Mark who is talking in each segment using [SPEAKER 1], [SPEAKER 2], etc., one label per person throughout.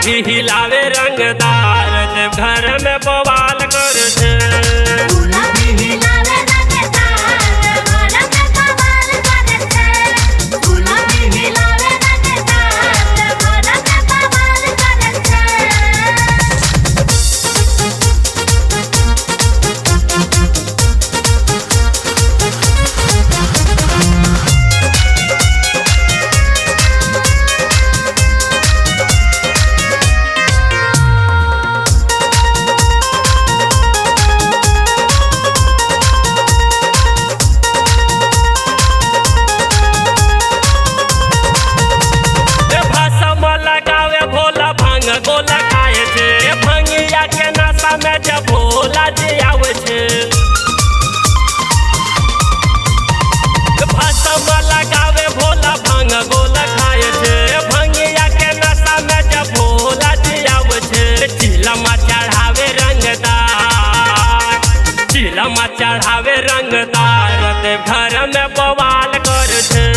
[SPEAKER 1] भी हिलावे रंगदार घर में बवाल कर छे। गोला खाए छे भंगिया के नशा में जब भोला जी आवे छे। भसम लगावे भोला भांग गोला खाए छे भंगिया के नशा में जब भोला जी आवे छे। चिलमा चढ़ावे रंगदार चिलमा चढ़ावे रंगदार घर में बवाल कर छे।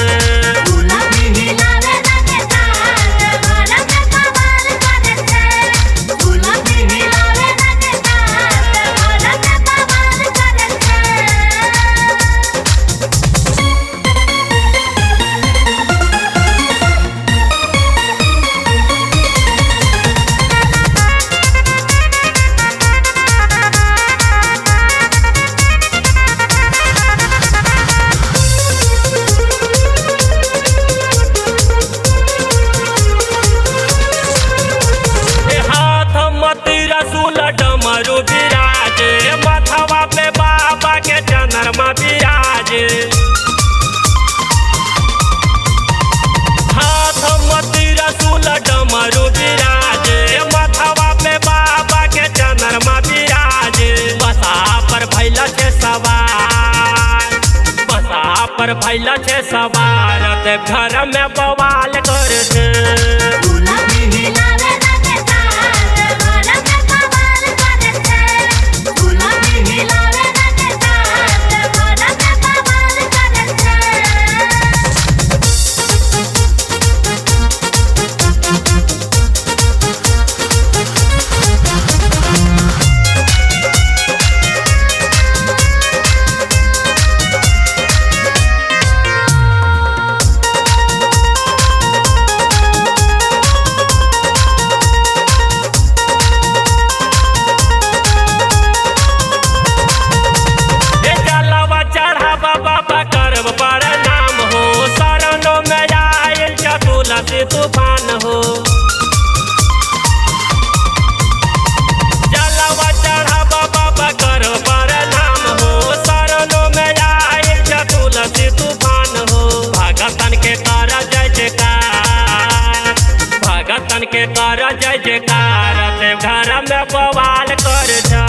[SPEAKER 1] डमरू बिराजे मथवा पे बाबा के चंद्रमा बिराजे। हाथ मती रसूल डमरू बिराजे मथवा पे बाबा के चंद्रमा बिराजे। बसा पर भैला छे सवार बसा पर भैला छे सवार घर में बवाल कर छे। तूफान हो जलवा चढ़ावा बाबा कर नाम हो शरणों में आए तुलसी तूफान हो। भगतन के कर जय जयकार भगतन के कर जय जयकार घर में बवाल कर छे।